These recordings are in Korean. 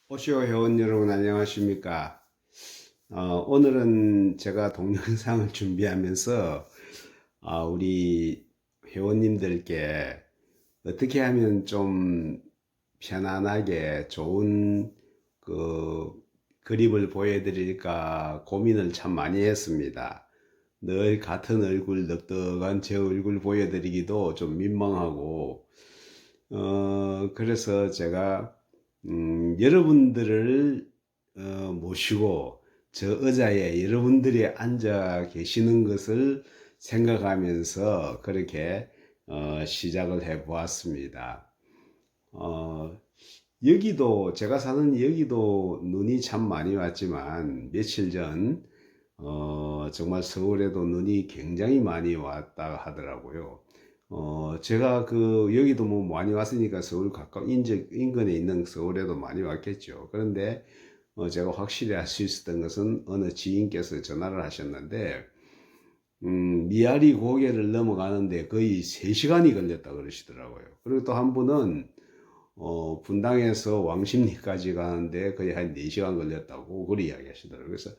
오시오 회원 여러분 안녕하십니까? 오늘은 제가 동영상을 준비하면서 우리 회원님들께 어떻게 하면 좀 편안하게 좋은 그 그림을 보여드릴까 고민을 참 많이 했습니다. 늘 같은 얼굴, 넉넉한 제 얼굴 보여드리기도 좀 민망하고, 그래서 제가 여러분들을 모시고 저 의자에 여러분들이 앉아 계시는 것을 생각하면서 그렇게 시작을 해 보았습니다. 어, 여기도 제가 사는 여기도 눈이 참 많이 왔지만 며칠 전 정말 서울에도 눈이 굉장히 많이 왔다 하더라고요. 제가 여기도 뭐 많이 왔으니까 서울 가까운 인근에 있는 서울에도 많이 왔겠죠. 그런데, 제가 확실히 알 수 있었던 것은 어느 지인께서 전화를 하셨는데, 미아리 고개를 넘어가는데 거의 3시간이 걸렸다 그러시더라고요. 그리고 또 한 분은, 분당에서 왕십리까지 가는데 거의 한 4시간 걸렸다고 그리 이야기 하시더라고요. 그래서,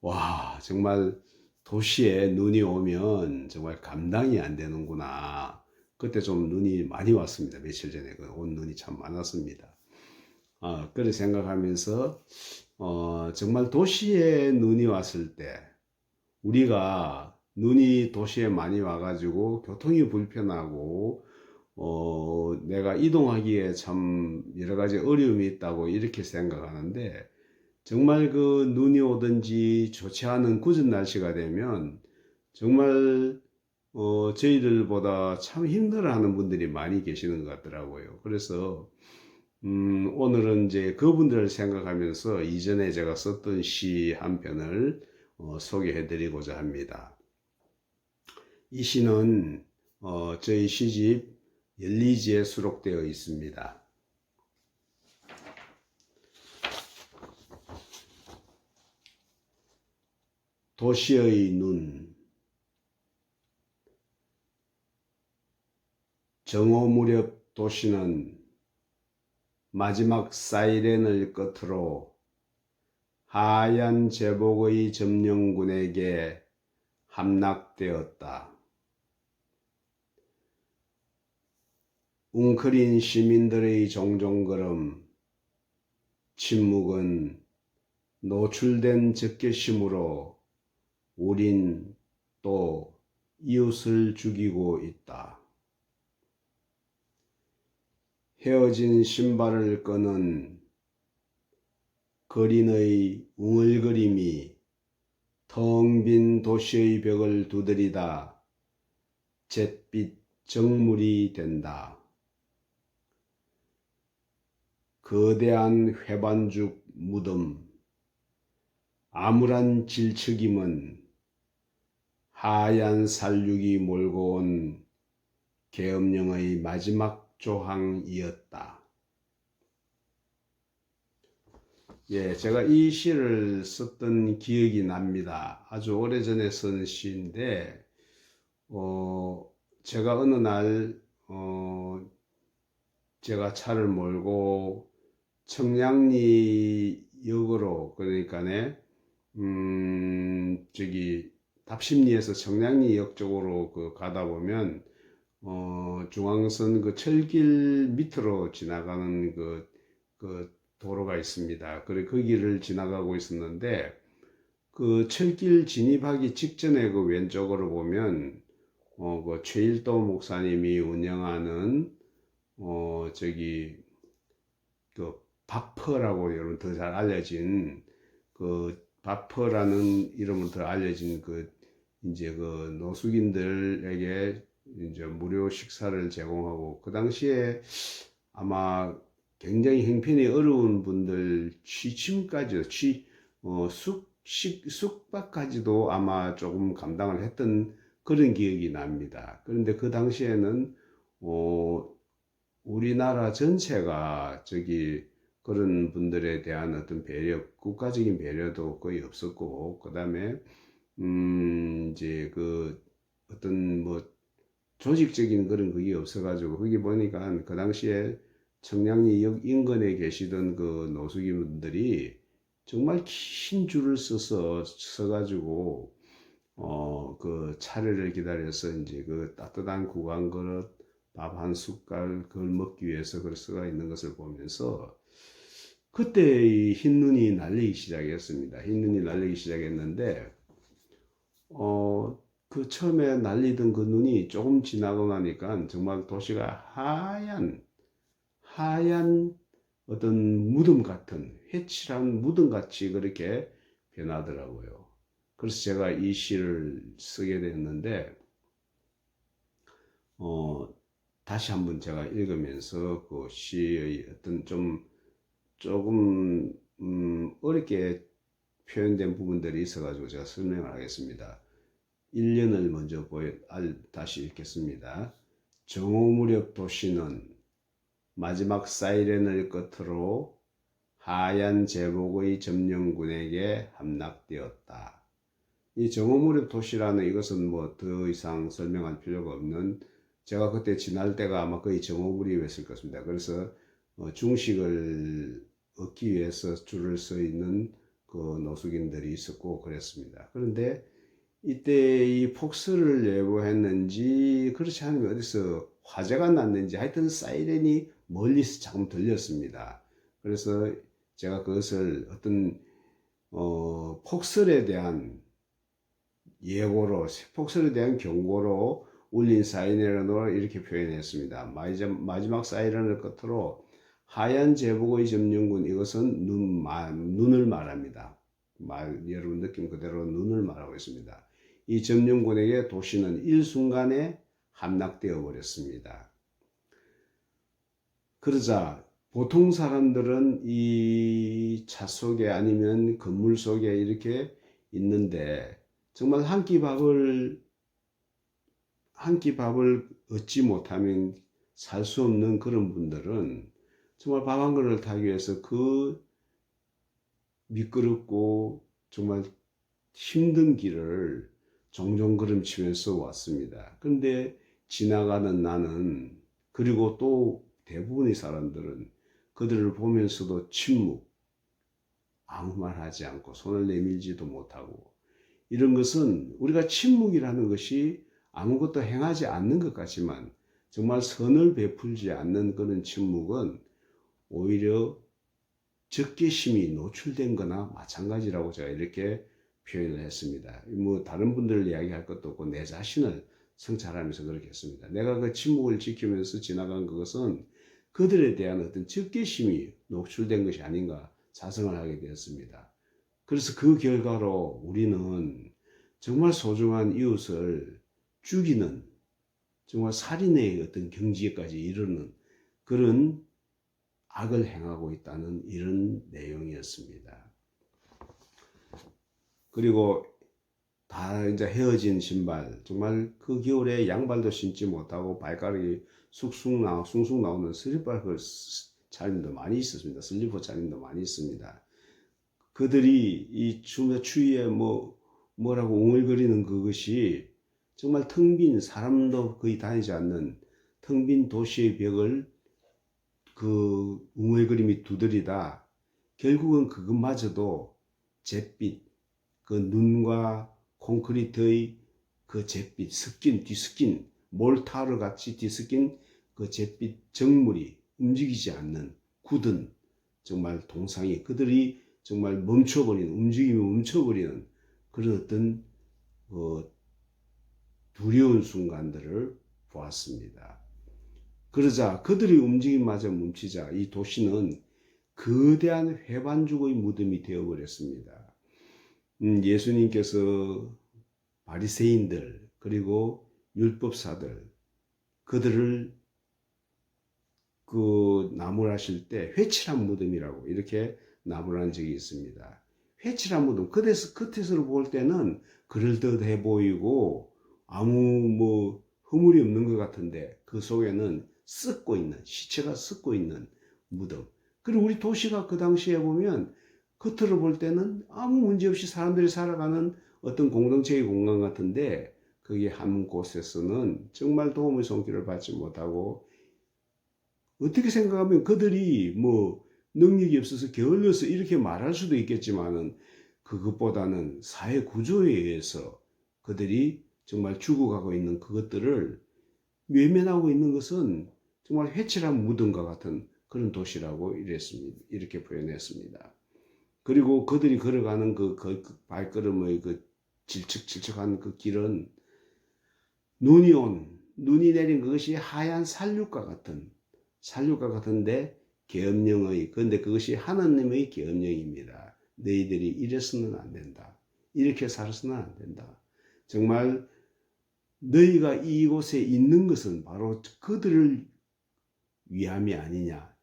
와, 정말 도시에 눈이 오면 정말 감당이 안 되는구나. 그때 좀 눈이 많이 왔습니다. 며칠 전에 온 눈이 참 많았습니다. 그래 생각하면서, 정말 도시에 눈이 왔을 때, 우리가 눈이 도시에 많이 와가지고 교통이 불편하고, 내가 이동하기에 참 여러 가지 어려움이 있다고 이렇게 생각하는데, 정말 눈이 오든지 좋지 않은 궂은 날씨가 되면 정말 저희들보다 참 힘들어하는 분들이 많이 계시는 것 같더라고요. 그래서 오늘은 이제 그분들을 생각하면서 이전에 제가 썼던 시 한 편을 소개해 드리고자 합니다. 이 시는 저희 시집 열리지에 수록되어 있습니다. 도시의 눈. 정오 무렵 도시는 마지막 사이렌을 끝으로 하얀 제복의 점령군에게 함락되었다. 웅크린 시민들의 종종걸음, 침묵은 노출된 적개심으로 우린 또 이웃을 죽이고 있다. 헤어진 신발을 끄는 거린의 웅얼거림이 텅 빈 도시의 벽을 두드리다 잿빛 정물이 된다. 거대한 회반죽 무덤, 암울한 질척임은 하얀 살육이 몰고 온 계엄령의 마지막 조항이었다. 예, 제가 이 시를 썼던 기억이 납니다. 아주 오래전에 쓴 시인데, 제가 어느 날, 제가 차를 몰고 청량리 역으로, 그러니까네, 저기, 답심리에서 청량리역 쪽으로 가다 보면, 중앙선 철길 밑으로 지나가는 도로가 있습니다. 그래, 그 길을 지나가고 있었는데, 철길 진입하기 직전에 왼쪽으로 보면, 최일도 목사님이 운영하는, 저기, 바퍼라고 여러분 더 잘 알려진, 바퍼라는 이름으로 더 알려진 이제 노숙인들에게 이제 무료 식사를 제공하고, 그 당시에 아마 굉장히 형편이 어려운 분들 취침까지도 숙박까지도 아마 조금 감당을 했던 그런 기억이 납니다. 그런데 그 당시에는 우리나라 전체가 그런 분들에 대한 어떤 배려, 국가적인 배려도 거의 없었고, 그 다음에 이제 어떤 조직적인 그런 그게 없어가지고, 거기 보니까 그 당시에 청량리역 인근에 계시던 그 노숙인분들이 정말 긴 줄을 서가지고 그 차례를 기다려서 이제 그 따뜻한 국왕 그릇 밥 한 숟갈 그걸 먹기 위해서 그 서가 있는 것을 보면서 그때 이 흰눈이 날리기 시작했습니다. 흰눈이 날리기 시작했는데 그 처음에 날리던 그 눈이 조금 지나고 나니까 정말 도시가 하얀 어떤 무덤 같은 회칠한 무덤 같이 그렇게 변하더라고요. 그래서 제가 이 시를 쓰게 됐는데 다시 한번 제가 읽으면서 그 시의 어떤 조금 어렵게 표현된 부분들이 있어가지고 제가 설명을 하겠습니다. 1년을 먼저 다시 읽겠습니다. 정오 무렵 도시는 마지막 사이렌을 끝으로 하얀 제복의 점령군에게 함락되었다. 이 정오 무렵 도시라는 이것은 뭐 더 이상 설명할 필요가 없는, 제가 그때 지날 때가 아마 거의 정오 무렵이었을 것입니다. 그래서 중식을 얻기 위해서 줄을 서 있는 그 노숙인들이 있었고 그랬습니다. 그런데 이때 이 폭설을 예보했는지 그렇지 않으면 어디서 화재가 났는지 하여튼 사이렌이 멀리서 조금 들렸습니다. 그래서 제가 그것을 어떤 폭설에 대한 예고로, 폭설에 대한 경고로 울린 사이렌으로 이렇게 표현했습니다. 마지막 사이렌을 끝으로 하얀 제복의 점령군, 이것은 눈을 말합니다. 여러분 느낌 그대로 눈을 말하고 있습니다. 이 점령군에게 도시는 일순간에 함락되어 버렸습니다. 그러자 보통 사람들은 이 차 속에 아니면 건물 속에 이렇게 있는데 정말 한 끼 밥을 얻지 못하면 살 수 없는 그런 분들은 정말 밥 한 그릇을 타기 위해서 그 미끄럽고 정말 힘든 길을 종종 걸음치면서 왔습니다. 그런데 지나가는 나는, 그리고 또 대부분의 사람들은 그들을 보면서도 침묵, 아무 말 하지 않고 손을 내밀지도 못하고, 이런 것은 우리가 침묵이라는 것이 아무것도 행하지 않는 것 같지만 정말 선을 베풀지 않는 그런 침묵은 오히려 적개심이 노출된 거나 마찬가지라고 제가 이렇게 표현을 했습니다. 뭐 다른 분들 이야기할 것도 없고 내 자신을 성찰하면서 그렇게 했습니다. 내가 그 침묵을 지키면서 지나간 그것은 그들에 대한 어떤 적개심이 노출된 것이 아닌가 자성을 하게 되었습니다. 그래서 그 결과로 우리는 정말 소중한 이웃을 죽이는, 정말 살인의 어떤 경지에까지 이르는 그런 악을 행하고 있다는 이런 내용이었습니다. 그리고 다 이제 헤어진 신발, 정말 그 겨울에 양발도 신지 못하고 발가락이 쑥쑥 나오는 슬리퍼 차림도 많이 있었습니다. 슬리퍼 차림도 많이 있습니다. 그들이 이 추위에 뭐라고 웅얼거리는 그것이 정말 텅 빈, 사람도 거의 다니지 않는 텅 빈 도시의 벽을 그 웅얼거림이 두드리다 결국은 그것마저도 잿빛, 그 눈과 콘크리트의 그 잿빛, 뒤섞인 몰타르 같이 뒤섞인 그 잿빛 정물이 움직이지 않는 굳은 정말 동상이, 그들이 정말 움직임이 멈춰버리는 그런 어떤 두려운 순간들을 보았습니다. 그러자 그들의 움직임마저 멈추자 이 도시는 거대한 회반죽의 무덤이 되어버렸습니다. 예수님께서 바리새인들 그리고 율법사들, 그들을 그 나무라실 때 회칠한 무덤이라고 이렇게 나무란 적이 있습니다. 회칠한 무덤, 끝에서 볼 때는 그럴듯해 보이고 아무 허물이 없는 것 같은데 그 속에는 시체가 썩고 있는 무덤. 그리고 우리 도시가 그 당시에 보면 겉으로 볼 때는 아무 문제 없이 사람들이 살아가는 어떤 공동체의 공간 같은데 거기 한 곳에서는 정말 도움의 손길을 받지 못하고 어떻게 생각하면 그들이 뭐 능력이 없어서 게을러서 이렇게 말할 수도 있겠지만은 그것보다는 사회 구조에 의해서 그들이 정말 죽어가고 있는 그것들을 외면하고 있는 것은 정말 회칠한 무덤과 같은 그런 도시라고 이렇게 표현했습니다. 그리고 그들이 걸어가는 그 발걸음의 그 질척질척한 그 길은 눈이 내린 그것이 하얀 살육과 같은데 계엄령의, 그런데 그것이 하나님의 계엄령입니다. 너희들이 이래서는 안 된다. 이렇게 살아서는 안 된다. 정말 너희가 이곳에 있는 것은 바로 그들을 위함이 아니냐.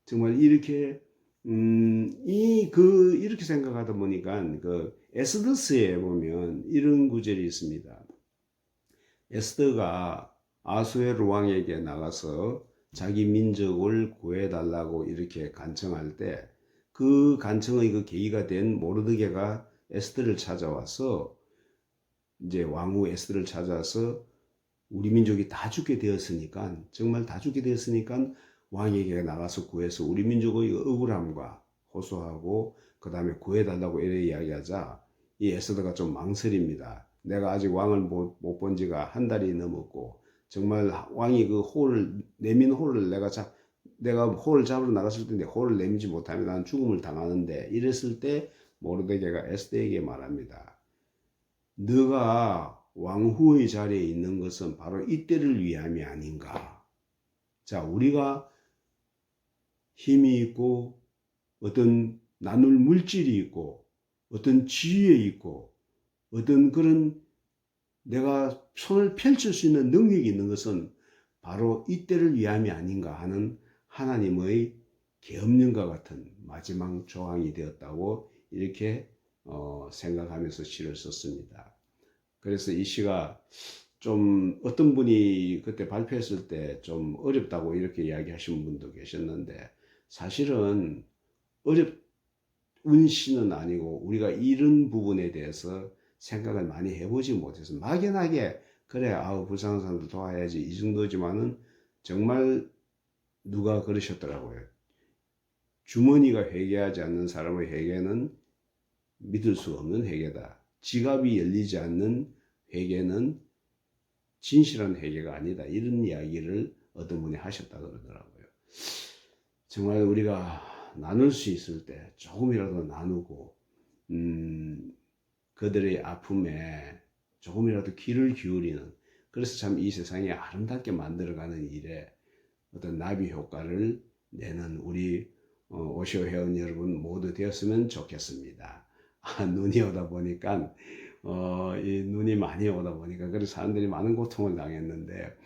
정말 이렇게 이렇게 생각하다 보니까 그 에스더스에 보면 이런 구절이 있습니다. 에스더가 아수에로 왕에게 나가서 자기 민족을 구해달라고 이렇게 간청할 때 그 간청의 그 계기가 된 모르드게가 에스더를 찾아와서 이제 왕후 에스더를 찾아와서 우리 민족이 다 죽게 되었으니까 정말 다 죽게 되었으니까 왕에게 나가서 구해서 우리 민족의 억울함과 호소하고 그 다음에 구해달라고 이렇게 이야기하자 이 에스더가 좀 망설입니다. 내가 아직 왕을 못 본 지가 한 달이 넘었고 정말 왕이 그 홀을 내민 홀을 내가 홀을 잡으러 나갔을 텐데 홀을 내밀지 못하면 나는 죽음을 당하는데 이랬을 때 모르드게가 에스더에게 말합니다. 너가 왕후의 자리에 있는 것은 바로 이때를 위함이 아닌가. 자, 우리가 힘이 있고 어떤 나눌 물질이 있고 어떤 지위에 있고 어떤 그런 내가 손을 펼칠 수 있는 능력이 있는 것은 바로 이때를 위함이 아닌가 하는 하나님의 계엄령과 같은 마지막 조항이 되었다고 이렇게 생각하면서 시를 썼습니다. 그래서 이 시가 좀 어떤 분이 그때 발표했을 때 좀 어렵다고 이렇게 이야기하신 분도 계셨는데 사실은 어려운 시는 아니고 우리가 이런 부분에 대해서 생각을 많이 해보지 못해서 막연하게 그래 불쌍한 사람들 도와야지 이 정도지만은 정말 누가 그러셨더라고요. 주머니가 회개하지 않는 사람의 회개는 믿을 수 없는 회개다. 지갑이 열리지 않는 회개는 진실한 회개가 아니다. 이런 이야기를 어떤 분이 하셨다 그러더라고요. 정말 우리가 나눌 수 있을 때 조금이라도 나누고 그들의 아픔에 조금이라도 귀를 기울이는, 그래서 참 이 세상이 아름답게 만들어가는 일에 어떤 나비 효과를 내는 우리 오쇼 회원 여러분 모두 되었으면 좋겠습니다. 눈이 오다 보니까 이 눈이 많이 오다 보니까 그래서 사람들이 많은 고통을 당했는데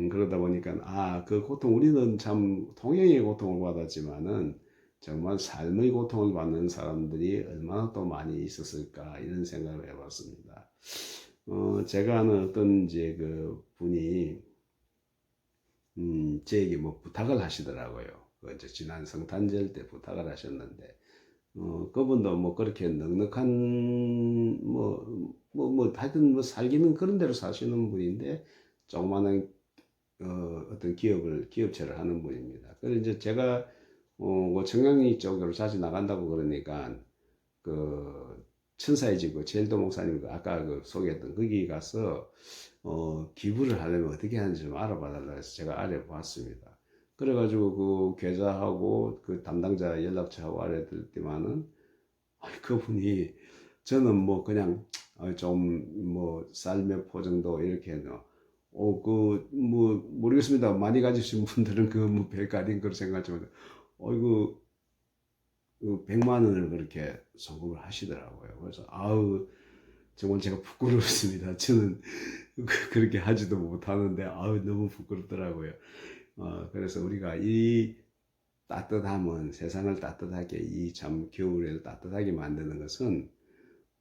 그러다 보니까 그 고통 우리는 참 통영의 고통을 받았지만은 정말 삶의 고통을 받는 사람들이 얼마나 또 많이 있었을까 이런 생각을 해봤습니다. 제가 아는 어떤 이제 그 분이 저에게 뭐 부탁을 하시더라고요. 그 이제 지난 성탄절 때 부탁을 하셨는데 그분도 뭐 그렇게 넉넉한 하여튼 뭐 살기는 그런 대로 사시는 분인데 조그마한 어떤 기업체를 하는 분입니다. 그래서 이제 제가 뭐 청량리 쪽으로 자주 나간다고 그러니까 그 천사의 집 그 제일도 목사님 아까 그 소개했던 거기 가서 기부를 하려면 어떻게 하는지 좀 알아봐 달라 해서 제가 알아봤습니다. 그래가지고 그 계좌하고 그 담당자 연락처하고 알아들 때만은 그분이 저는 뭐 그냥 좀 뭐 쌀 몇 포 정도 이렇게 뭐 모르겠습니다. 많이 가지신 분들은 그 뭐 별거 아닌 걸 생각하지만 이거 100만 원을 그렇게 송금을 하시더라고요. 그래서 정말 제가 부끄러웠습니다. 저는 그렇게 하지도 못하는데 너무 부끄럽더라고요. 그래서 우리가 이 따뜻함은 세상을 따뜻하게 이 참 겨울을 따뜻하게 만드는 것은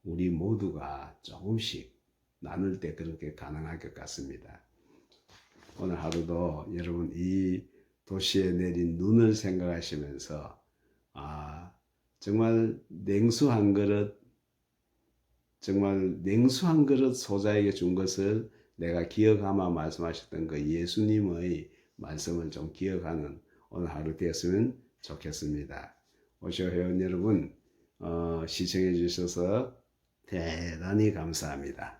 우리 모두가 조금씩 나눌 때 그렇게 가능할 것 같습니다. 오늘 하루도 여러분 이 도시에 내린 눈을 생각하시면서 정말 냉수 한 그릇 소자에게 준 것을 내가 기억하며 말씀하셨던 그 예수님의 말씀을 좀 기억하는 오늘 하루 되었으면 좋겠습니다. 오쇼 회원 여러분, 시청해 주셔서 대단히 감사합니다.